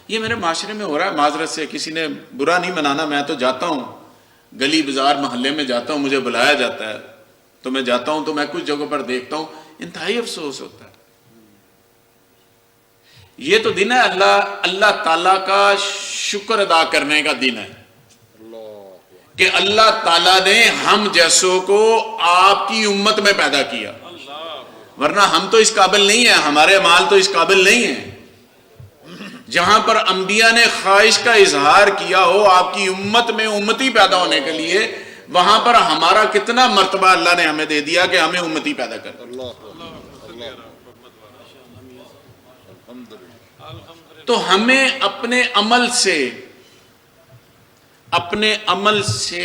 یہ میرے معاشرے میں ہو رہا ہے. معذرت سے کسی نے برا نہیں منانا, میں تو جاتا ہوں گلی بازار محلے میں جاتا ہوں, مجھے بلایا جاتا ہے تو میں جاتا ہوں, تو میں کچھ جگہوں پر دیکھتا ہوں انتہائی افسوس ہوتا ہے. یہ تو دن ہے اللہ تعالیٰ کا شکر ادا کرنے کا دن ہے کہ اللہ تعالیٰ نے ہم جیسوں کو آپ کی امت میں پیدا کیا, ورنہ ہم تو اس قابل نہیں ہیں, ہمارے اعمال تو اس قابل نہیں ہیں. جہاں پر انبیاء نے خواہش کا اظہار کیا ہو آپ کی امت میں امتی پیدا ہونے کے لیے, وہاں پر ہمارا کتنا مرتبہ اللہ نے ہمیں دے دیا کہ ہمیں امتی پیدا کر دیا. تو ہمیں اپنے عمل سے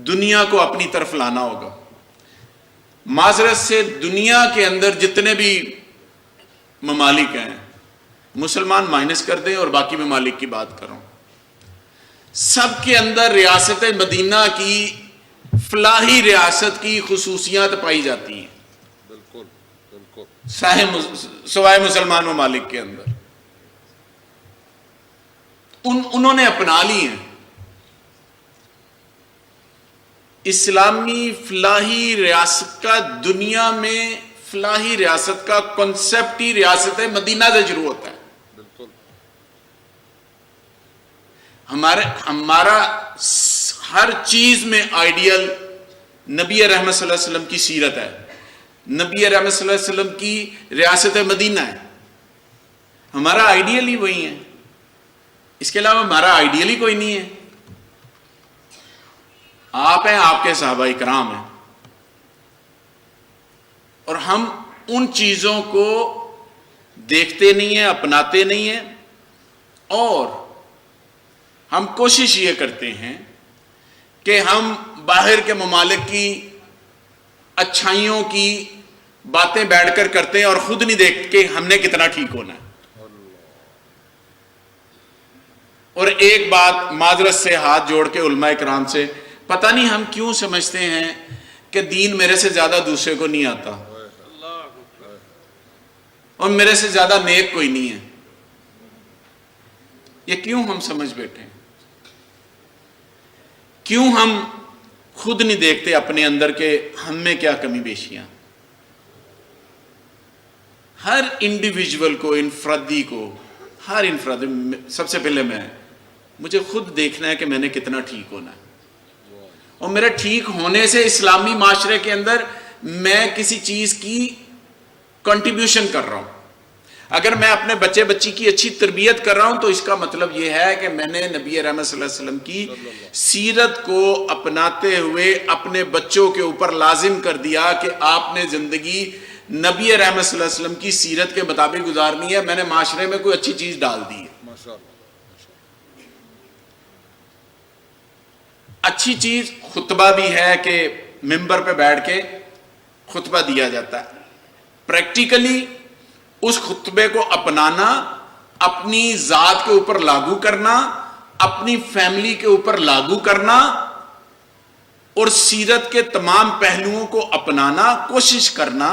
دنیا کو اپنی طرف لانا ہوگا. معذرت سے دنیا کے اندر جتنے بھی ممالک ہیں, مسلمان مائنس کر دیں اور باقی ممالک کی بات کروں, سب کے اندر ریاست مدینہ کی فلاحی ریاست کی خصوصیات پائی جاتی ہیں. سوائے مسلمان ممالک کے اندر انہوں نے اپنا لی ہیں. اسلامی فلاحی ریاست کا, دنیا میں فلاحی ریاست کا کنسپٹ ہی ریاست مدینہ سے شروع ہوتا ہے. ہمارا ہر چیز میں آئیڈیل نبی رحمت صلی اللہ علیہ وسلم کی سیرت ہے, نبی رحمت صلی اللہ علیہ وسلم کی ریاست مدینہ ہے. ہمارا آئیڈیل ہی وہی ہے, اس کے علاوہ ہمارا آئیڈیل ہی کوئی نہیں ہے. آپ ہیں, آپ کے صحابہ کرام ہیں, اور ہم ان چیزوں کو دیکھتے نہیں ہیں, اپناتے نہیں ہیں, اور ہم کوشش یہ کرتے ہیں کہ ہم باہر کے ممالک کی اچھائیوں کی باتیں بیٹھ کر کرتے ہیں اور خود نہیں دیکھ کے ہم نے کتنا ٹھیک ہونا ہے. اور ایک بات معذرت سے ہاتھ جوڑ کے علماء کرام سے, پتہ نہیں ہم کیوں سمجھتے ہیں کہ دین میرے سے زیادہ دوسرے کو نہیں آتا اور میرے سے زیادہ نیک کوئی نہیں ہے. یہ کیوں ہم سمجھ بیٹھے ہیں؟ کیوں ہم خود نہیں دیکھتے اپنے اندر کہ ہم میں کیا کمی بیشیاں؟ ہر انڈیویجول کو, انفرادی کو, ہر انفراد, سب سے پہلے مجھے خود دیکھنا ہے کہ میں نے کتنا ٹھیک ہونا ہے, اور میرے ٹھیک ہونے سے اسلامی معاشرے کے اندر میں کسی چیز کی کنٹریبیوشن کر رہا ہوں. اگر میں اپنے بچے بچی کی اچھی تربیت کر رہا ہوں تو اس کا مطلب یہ ہے کہ میں نے نبی رحمت صلی اللہ علیہ وسلم کی سیرت کو اپناتے ہوئے اپنے بچوں کے اوپر لازم کر دیا کہ آپ نے زندگی نبی رحمت صلی اللہ علیہ وسلم کی سیرت کے مطابق گزارنی ہے. میں نے معاشرے میں کوئی اچھی چیز ڈال دی ہے. اچھی چیز خطبہ بھی ہے کہ ممبر پہ بیٹھ کے خطبہ دیا جاتا ہے. پریکٹیکلی اس خطبے کو اپنانا, اپنی ذات کے اوپر لاگو کرنا, اپنی فیملی کے اوپر لاگو کرنا, اور سیرت کے تمام پہلوؤں کو اپنانا, کوشش کرنا,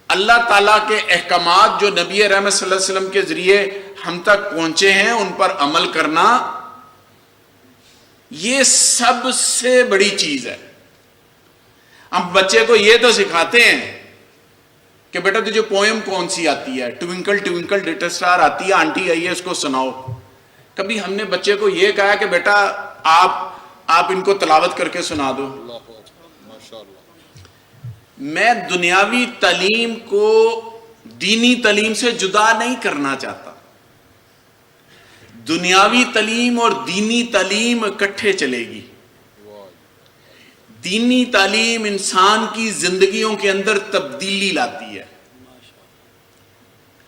اللہ تعالیٰ کے احکامات جو نبی رحمت صلی اللہ علیہ وسلم کے ذریعے ہم تک پہنچے ہیں ان پر عمل کرنا, یہ سب سے بڑی چیز ہے. ہم بچے کو یہ تو سکھاتے ہیں کہ بیٹا تجھے پوئم کون سی آتی ہے, ٹوئنکل ٹوئنکل لٹل اسٹار آتی ہے, آنٹی آئی ہے اس کو سناؤ. کبھی ہم نے بچے کو یہ کہا کہ بیٹا آپ ان کو تلاوت کر کے سنا دو. میں دنیاوی تعلیم کو دینی تعلیم سے جدا نہیں کرنا چاہتا. دنیاوی تعلیم اور دینی تعلیم اکٹھے چلے گی. دینی تعلیم انسان کی زندگیوں کے اندر تبدیلی لاتی ہے,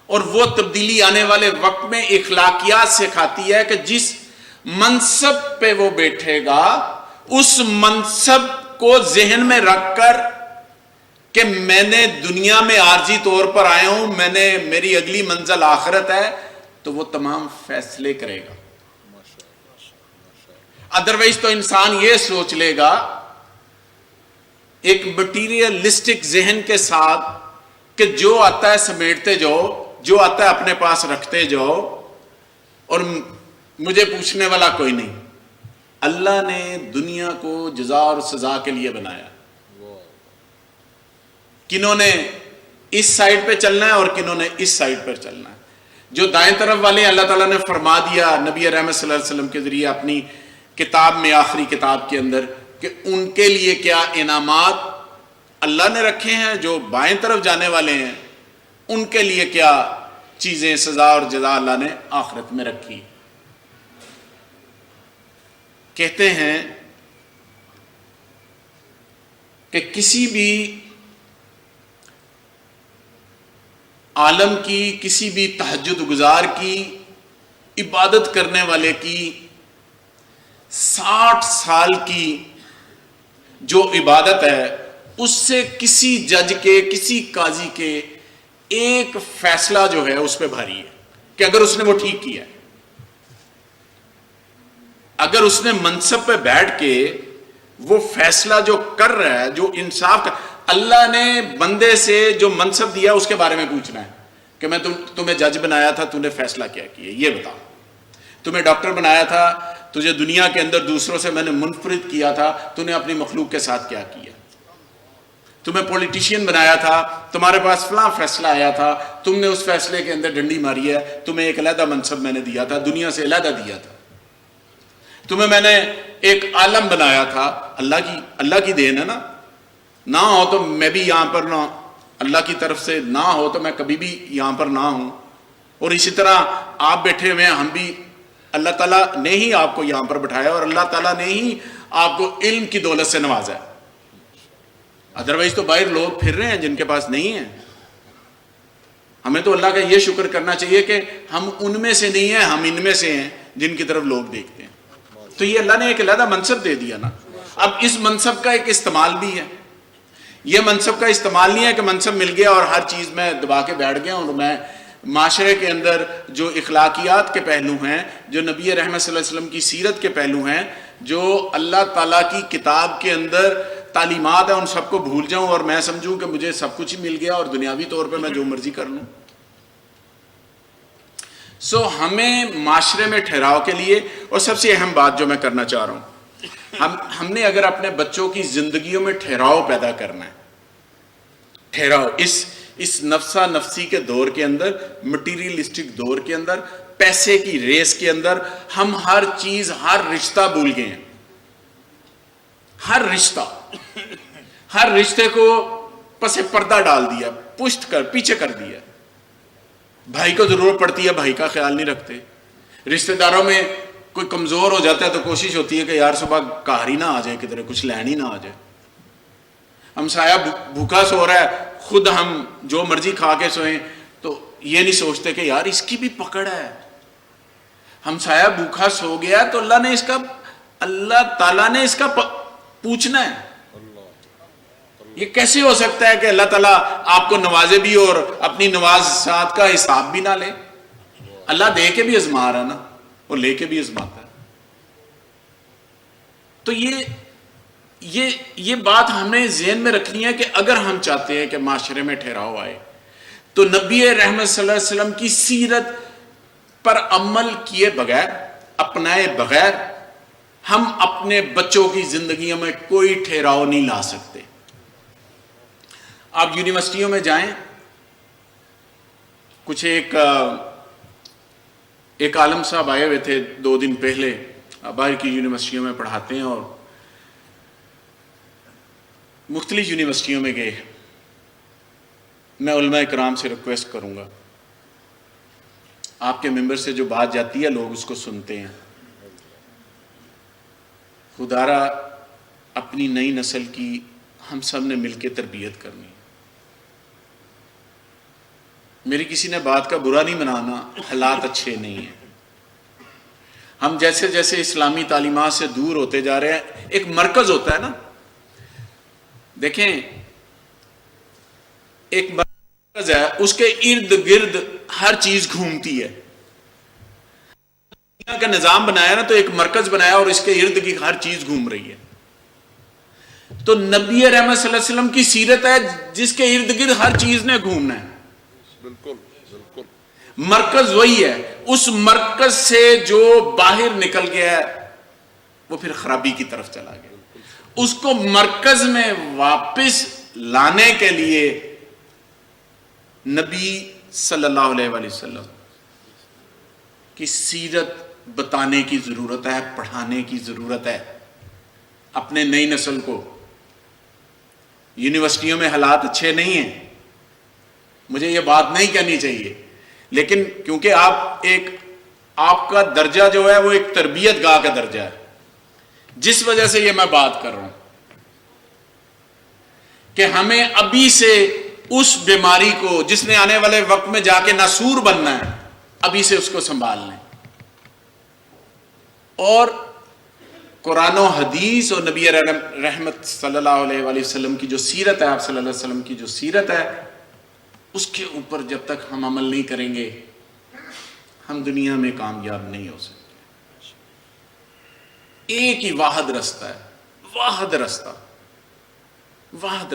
اور وہ تبدیلی آنے والے وقت میں اخلاقیات سکھاتی ہے کہ جس منصب پہ وہ بیٹھے گا اس منصب کو ذہن میں رکھ کر کہ میں نے دنیا میں عارضی طور پر آیا ہوں, میری اگلی منزل آخرت ہے, تو وہ تمام فیصلے کرے گا. ادروائز تو انسان یہ سوچ لے گا ایک مٹیریلسٹک ذہن کے ساتھ کہ جو آتا ہے سمیٹتے جاؤ, جو آتا ہے اپنے پاس رکھتے جاؤ اور مجھے پوچھنے والا کوئی نہیں. اللہ نے دنیا کو جزا اور سزا کے لیے بنایا. کنہوں نے اس سائڈ پہ چلنا ہے اور کنہوں نے اس سائڈ پر چلنا ہے. جو دائیں طرف والے اللہ تعالیٰ نے فرما دیا نبی رحمت صلی اللہ علیہ وسلم کے ذریعے اپنی کتاب میں, آخری کتاب کے اندر, کہ ان کے لیے کیا انعامات اللہ نے رکھے ہیں. جو بائیں طرف جانے والے ہیں ان کے لیے کیا چیزیں سزا اور جزا اللہ نے آخرت میں رکھی. کہتے ہیں کہ کسی بھی عالم کی, کسی بھی تہجد گزار کی, عبادت کرنے والے کی 60 سال کی جو عبادت ہے اس سے کسی جج کے, کسی قاضی کے ایک فیصلہ جو ہے اس پہ بھاری ہے کہ اگر اس نے وہ ٹھیک کیا ہے, اگر اس نے منصب پہ بیٹھ کے وہ فیصلہ جو کر رہا ہے, جو انصاف کا, اللہ نے بندے سے جو منصب دیا اس کے بارے میں پوچھنا ہے کہ میں تمہیں جج بنایا تھا, تو نے فیصلہ کیا کیا یہ بتاؤ. تمہیں ڈاکٹر بنایا تھا, تجھے دنیا کے اندر دوسروں سے میں نے منفرد کیا تھا, تو نے اپنی مخلوق کے ساتھ کیا کیا. تمہیں پولیٹیشین بنایا تھا, تمہارے پاس فلاں فیصلہ آیا تھا, تم نے اس فیصلے کے اندر ڈنڈی ماری ہے, تمہیں ایک علیحدہ منصب میں نے دیا تھا, دنیا سے علیحدہ دیا تھا. تمہیں میں نے ایک عالم بنایا تھا, اللہ کی دین ہے نا, نہ ہو تو میں بھی یہاں پر نہ, اللہ کی طرف سے نہ ہو تو میں کبھی بھی یہاں پر نہ ہوں. اور اسی طرح آپ بیٹھے ہوئے ہیں, ہم بھی اللہ تعالیٰ نے ہی آپ کو یہاں پر بٹھایا اور اللہ تعالیٰ نے ہی آپ کو علم کی دولت سے نوازا ہے. ادروائز تو باہر لوگ پھر رہے ہیں جن کے پاس نہیں ہے. ہمیں تو اللہ کا یہ شکر کرنا چاہیے کہ ہم ان میں سے نہیں ہیں, ہم ان میں سے ہیں جن کی طرف لوگ دیکھتے ہیں. تو یہ اللہ نے ایک علیحدہ منصب دے دیا نا. اب اس منصب کا ایک استعمال بھی ہے. یہ منصب کا استعمال نہیں ہے کہ منصب مل گیا اور ہر چیز میں دبا کے بیٹھ گیا اور میں معاشرے کے اندر جو اخلاقیات کے پہلو ہیں, جو نبی رحمت صلی اللہ علیہ وسلم کی سیرت کے پہلو ہیں, جو اللہ تعالیٰ کی کتاب کے اندر تعلیمات ہیں, ان سب کو بھول جاؤں اور میں سمجھوں کہ مجھے سب کچھ ہی مل گیا اور دنیاوی طور پہ میں جو مرضی کر لوں. ہمیں معاشرے میں ٹھہراؤ کے لیے, اور سب سے اہم بات جو میں کرنا چاہ رہا ہوں, ہم نے اگر اپنے بچوں کی زندگیوں میں ٹھہراؤ پیدا کرنا ہے, ٹھہراؤ اس نفسا نفسی کے دور کے اندر, مٹیریلسٹک دور کے اندر, پیسے کی ریس کے اندر, ہم ہر چیز, ہر رشتہ بھول گئے ہیں. ہر رشتے کو پس پردہ ڈال دیا, پیچھے کر دیا. بھائی کو ضرورت پڑتی ہے, بھائی کا خیال نہیں رکھتے. رشتہ داروں میں کوئی کمزور ہو جاتا ہے تو کوشش ہوتی ہے کہ یار صبح کار ہی نہ آ جائے, کدھر کچھ لین ہی نہ آ جائے. ہمسایہ بھوکا سو رہا ہے, خود ہم جو مرضی کھا کے سوئیں تو یہ نہیں سوچتے کہ یار اس کی بھی پکڑ ہے. ہمسایہ بھوکا سو گیا تو اللہ تعالیٰ نے اس کا پوچھنا ہے. یہ کیسے ہو سکتا ہے کہ اللہ تعالیٰ آپ کو نوازے بھی اور اپنی نوازات کا حساب بھی نہ لے؟ اللہ دے کے بھی آزما رہا ہے نا, اور لے کے بھی آزماتا ہے. تو یہ بات ہمیں ذہن میں رکھنی ہے کہ اگر ہم چاہتے ہیں کہ معاشرے میں ٹھہراؤ آئے تو نبی رحمت صلی اللہ علیہ وسلم کی سیرت پر عمل کیے بغیر, اپنائے بغیر, ہم اپنے بچوں کی زندگیوں میں کوئی ٹھہراؤ نہیں لا سکتے. آپ یونیورسٹیوں میں جائیں, کچھ ایک عالم صاحب آئے ہوئے تھے 2 دن پہلے, باہر کی یونیورسٹیوں میں پڑھاتے ہیں اور مختلف یونیورسٹیوں میں گئے. میں علماء کرام سے ریکویسٹ کروں گا, آپ کے ممبر سے جو بات جاتی ہے لوگ اس کو سنتے ہیں. خدارا اپنی نئی نسل کی ہم سب نے مل کے تربیت کرنی. میری کسی نے بات کا برا نہیں منانا, حالات اچھے نہیں ہیں. ہم جیسے جیسے اسلامی تعلیمات سے دور ہوتے جا رہے ہیں, ایک مرکز ہوتا ہے نا, دیکھیں ایک مرکز ہے, اس کے ارد گرد ہر چیز گھومتی ہے. دنیا کا نظام بنایا نا تو ایک مرکز بنایا اور اس کے ارد گرد ہر چیز گھوم رہی ہے. تو نبی رحمت صلی اللہ علیہ وسلم کی سیرت ہے جس کے ارد گرد ہر چیز نے گھومنا ہے. بالکل. مرکز وہی ہے. اس مرکز سے جو باہر نکل گیا ہے وہ پھر خرابی کی طرف چلا گیا. اس کو مرکز میں واپس لانے کے لیے نبی صلی اللہ علیہ وآلہ وسلم کی سیرت بتانے کی ضرورت ہے, پڑھانے کی ضرورت ہے اپنے نئی نسل کو. یونیورسٹیوں میں حالات اچھے نہیں ہیں, مجھے یہ بات نہیں کہنی چاہیے, لیکن کیونکہ آپ کا درجہ جو ہے وہ ایک تربیت گاہ کا درجہ ہے, جس وجہ سے یہ میں بات کر رہا ہوں کہ ہمیں ابھی سے اس بیماری کو جس نے آنے والے وقت میں جا کے ناسور بننا ہے, ابھی سے اس کو سنبھال لیں. اور قرآن و حدیث اور نبی رحمت صلی اللہ علیہ وآلہ وسلم کی جو سیرت ہے, آپ صلی اللہ علیہ وسلم کی جو سیرت ہے, اس کے اوپر جب تک ہم عمل نہیں کریں گے ہم دنیا میں کامیاب نہیں ہو سکتے. ایک ہی واحد رستہ ہے, واحد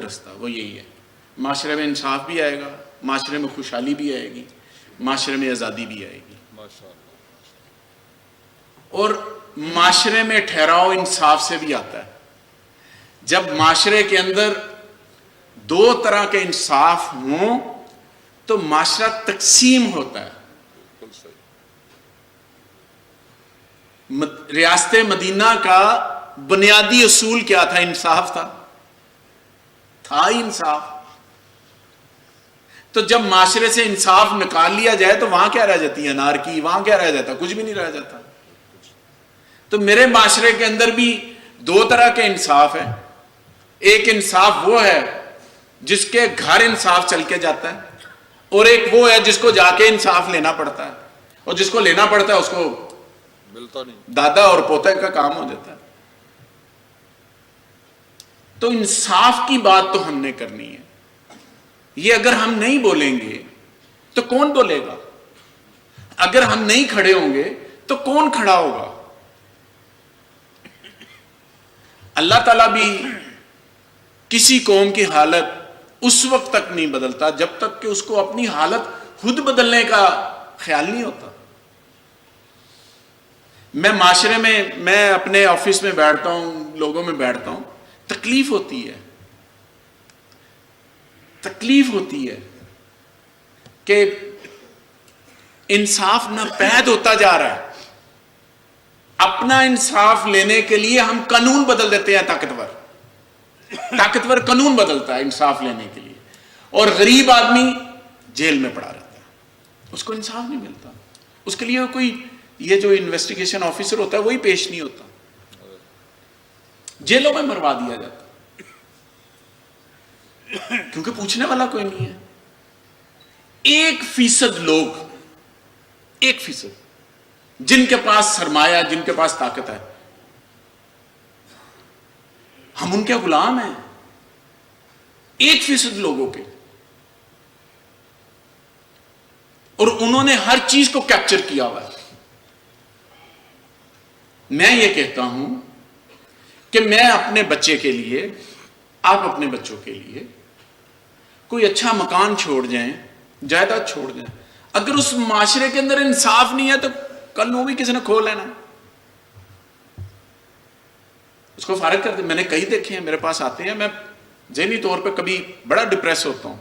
رستہ وہ یہی ہے. معاشرے میں انصاف بھی آئے گا, معاشرے میں خوشحالی بھی آئے گی, معاشرے میں آزادی بھی آئے گی, اور معاشرے میں ٹھہراؤ انصاف سے بھی آتا ہے. جب معاشرے کے اندر دو طرح کے انصاف ہوں تو معاشرہ تقسیم ہوتا ہے. ریاست مدینہ کا بنیادی اصول کیا تھا؟ انصاف تھا ہی انصاف. تو جب معاشرے سے انصاف نکال لیا جائے تو وہاں کیا رہ جاتی ہے؟ انارکی. وہاں کیا رہ جاتا؟ کچھ بھی نہیں رہ جاتا. تو میرے معاشرے کے اندر بھی دو طرح کے انصاف ہیں. ایک انصاف وہ ہے جس کے گھر انصاف چل کے جاتا ہے, اور ایک وہ ہے جس کو جا کے انصاف لینا پڑتا ہے, اور جس کو لینا پڑتا ہے اس کو ملتا نہیں, دادا اور پوتے کا کام ہو جاتا ہے. تو انصاف کی بات تو ہم نے کرنی ہے. یہ اگر ہم نہیں بولیں گے تو کون بولے گا؟ اگر ہم نہیں کھڑے ہوں گے تو کون کھڑا ہوگا؟ اللہ تعالیٰ بھی کسی قوم کی حالت اس وقت تک نہیں بدلتا جب تک کہ اس کو اپنی حالت خود بدلنے کا خیال نہیں ہوتا. میں معاشرے میں اپنے آفس میں بیٹھتا ہوں, لوگوں میں بیٹھتا ہوں, تکلیف ہوتی ہے کہ انصاف ناپید ہوتا جا رہا ہے. اپنا انصاف لینے کے لیے ہم قانون بدل دیتے ہیں. طاقتور قانون بدلتا ہے انصاف لینے کے لیے, اور غریب آدمی جیل میں پڑا رہتا ہے, اس کو انصاف نہیں ملتا. اس کے لیے کوئی یہ جو انویسٹیگیشن آفیسر ہوتا ہے وہی پیش نہیں ہوتا, جیلوں میں مروا دیا جاتا کیونکہ پوچھنے والا کوئی نہیں ہے. 1% لوگ, 1% جن کے پاس سرمایہ, جن کے پاس طاقت ہے, ہم ان کے غلام ہیں. 1% لوگوں کے, اور انہوں نے ہر چیز کو کیپچر کیا ہوا ہے. میں یہ کہتا ہوں کہ میں اپنے بچے کے لیے, آپ اپنے بچوں کے لیے کوئی اچھا مکان چھوڑ جائیں, جائیداد چھوڑ جائیں, اگر اس معاشرے کے اندر انصاف نہیں ہے تو کل وہ بھی کسی نے کھو لینا, اس کو فارغ کر دیں. میں نے کئی دیکھے ہیں, میرے پاس آتے ہیں, میں ذہنی طور پہ کبھی بڑا ڈپریس ہوتا ہوں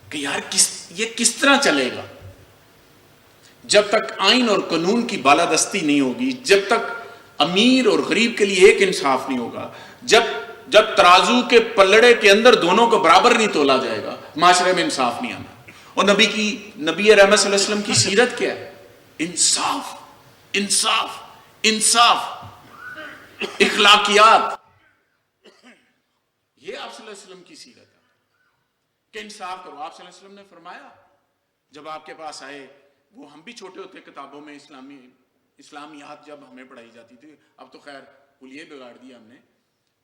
کہ یار یہ کس طرح چلے گا جب تک آئین اور قانون کی بالادستی نہیں ہوگی, جب تک امیر اور غریب کے لیے ایک انصاف نہیں ہوگا, جب ترازو کے پلڑے کے اندر دونوں کو برابر نہیں تولا جائے گا, معاشرے میں انصاف نہیں آنا. اور نبی رحمت صلی اللہ علیہ وسلم کی سیرت کیا ہے؟ انصاف, انصاف, انصاف, اخلاقیات. یہ آپ صلی اللہ علیہ وسلم کی سیرت ہے کہ انصاف کرو. آپ صلی اللہ علیہ وسلم نے فرمایا, جب آپ کے پاس آئے, وہ ہم بھی چھوٹے ہوتے کتابوں میں اسلامیات جب ہمیں پڑھائی جاتی تھی, اب تو خیر کلیے بگاڑ دیا ہم نے,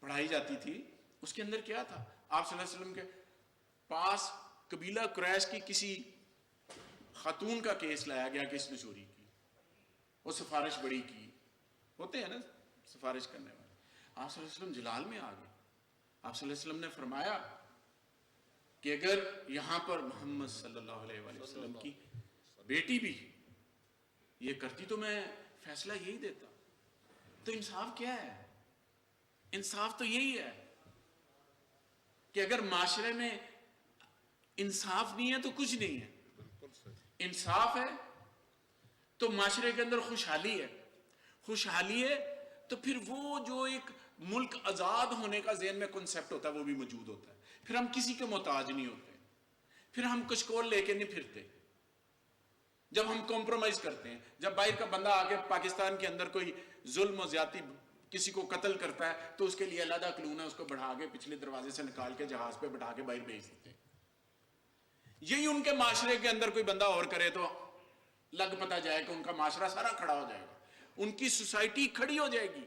پڑھائی جاتی تھی, اس کے اندر کیا تھا؟ آپ صلی اللہ علیہ وسلم کے پاس قبیلہ قریش کی کسی خاتون کا کیس لایا گیا کہ اس نے چوری کی, وہ سفارش بڑی کی, ہوتے ہیں نا سفارش کرنے والے. آپ صلی اللہ علیہ وسلم جلال میں آ گئے. آپ صلی اللہ علیہ وسلم نے فرمایا کہ اگر یہاں پر محمد صلی اللہ علیہ وسلم کی بیٹی بھی یہ کرتی تو میں فیصلہ یہی دیتا. تو انصاف کیا ہے؟ انصاف تو یہی ہے کہ اگر معاشرے میں انصاف نہیں ہے تو کچھ نہیں ہے. بالکل صحیح. انصاف ہے تو معاشرے کے اندر خوشحالی ہے. خوشحالی ہے تو پھر وہ جو ایک ملک آزاد ہونے کا ذہن میں کنسپٹ ہوتا ہے وہ بھی موجود ہوتا ہے. پھر ہم کسی کے محتاج نہیں ہوتے. پھر ہم کچھ کول لے کے نہیں پھرتے. جب ہم کمپرومائز کرتے ہیں، جب باہر کا بندہ آگے پاکستان کے اندر کوئی ظلم و زیادتی کسی کو قتل کرتا ہے تو اس کے لیے علیحدہ قانون ہے، اس کو بڑھا کے پچھلے دروازے سے نکال کے جہاز پہ بٹھا کے باہر بھیج دیتے ہیں. یہی ان کے معاشرے کے اندر کوئی بندہ اور کرے تو لگ پتہ جائے کہ ان کا معاشرہ سارا کھڑا ہو جائے گا، ان کی سوسائٹی کھڑی ہو جائے گی.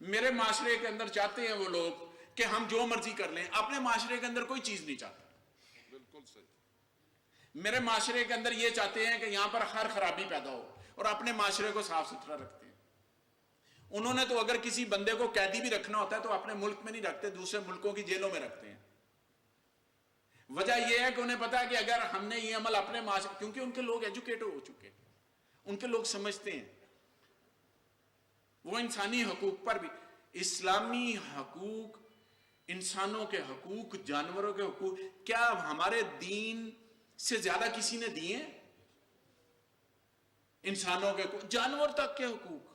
میرے معاشرے کے اندر چاہتے ہیں وہ لوگ کہ ہم جو مرضی کر لیں، اپنے معاشرے کے اندر کوئی چیز نہیں چاہتے. بالکل صحیح. میرے معاشرے کے اندر یہ چاہتے ہیں کہ یہاں پر ہر خرابی پیدا ہو اور اپنے معاشرے کو صاف ستھرا رکھتے ہیں. انہوں نے تو اگر کسی بندے کو قیدی بھی رکھنا ہوتا ہے تو اپنے ملک میں نہیں رکھتے، دوسرے ملکوں کی جیلوں میں رکھتے ہیں. وجہ یہ ہے کہ انہیں پتا ہے کہ اگر ہم نے یہ عمل اپنے معاشرے، کیونکہ ان کے لوگ ایجوکیٹ ہو چکے ہیں، ان کے لوگ سمجھتے ہیں. وہ انسانی حقوق پر بھی، اسلامی حقوق، انسانوں کے حقوق، جانوروں کے حقوق، کیا ہمارے دین سے زیادہ کسی نے دیے ہیں؟ انسانوں کے حقوق، جانور تک کے حقوق،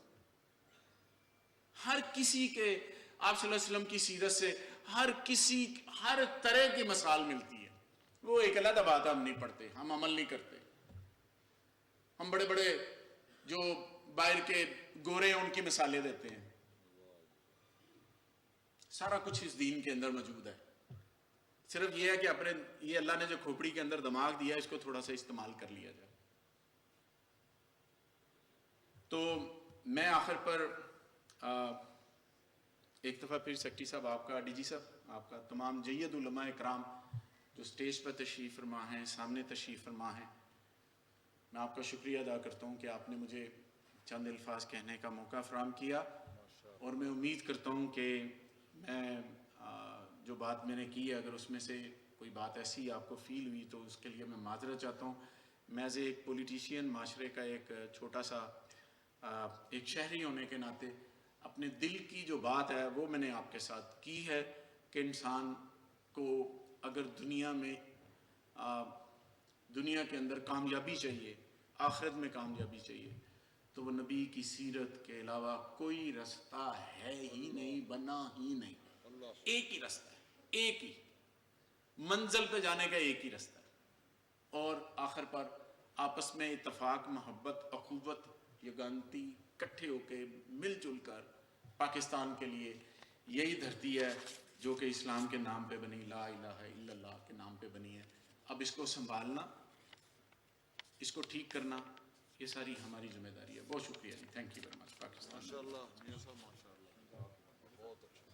ہر کسی کے، آپ صلی اللہ علیہ وسلم کی سیرت سے ہر کسی، ہر طرح کی مثال ملتی ہے. وہ ایک علیحدہ بات ہے، ہم نہیں پڑھتے، ہم عمل نہیں کرتے. ہم بڑے بڑے جو باہر کے گورے ہیں ان کی مثالیں دیتے ہیں. سارا کچھ اس دین کے اندر موجود ہے. صرف یہ ہے کہ اپنے، یہ اللہ نے جو کھوپڑی کے اندر دماغ دیا اس کو تھوڑا سا استعمال کر لیا جائے. تو میں آخر پر ایک دفعہ پھر سیکرٹری صاحب آپ کا، ڈی جی صاحب آپ کا، تمام جید علماء کرام جو سٹیج پر تشریف فرما ہیں، سامنے تشریف فرما ہیں، میں آپ کا شکریہ ادا کرتا ہوں کہ آپ نے مجھے چند الفاظ کہنے کا موقع فراہم کیا. اور میں امید کرتا ہوں کہ میں جو بات میں نے کی ہے اگر اس میں سے کوئی بات ایسی آپ کو فیل ہوئی تو اس کے لیے میں معذرت چاہتا ہوں. میں ایز ایک پولیٹیشین، معاشرے کا ایک چھوٹا سا ایک شہری ہونے کے ناطے اپنے دل کی جو بات ہے وہ میں نے آپ کے ساتھ کی ہے کہ انسان کو اگر دنیا کے اندر کامیابی چاہیے، آخرت میں کامیابی چاہیے، تو وہ نبی کی سیرت کے علاوہ کوئی رستہ ہے ہی نہیں، بنا ہی نہیں. ایک ہی رستہ ہے، ایک ہی منزل پہ جانے کا، ایک ہی رستہ ہے. اور آخر پر آپس میں اتفاق، محبت، اخوت، یگانتی، اکٹھے ہو کے مل جل کر پاکستان کے لیے، یہی دھرتی ہے جو کہ اسلام کے نام پہ بنی، لا الہ الا اللہ کے نام پہ بنی ہے. اب اس کو سنبھالنا، اس کو ٹھیک کرنا، یہ ساری ہماری ذمہ داری ہے. بہت شکریہ جی، thank you very much. Pakistan ماشاء اللہ میاں صاحب، ماشاء اللہ، بہت اچھا.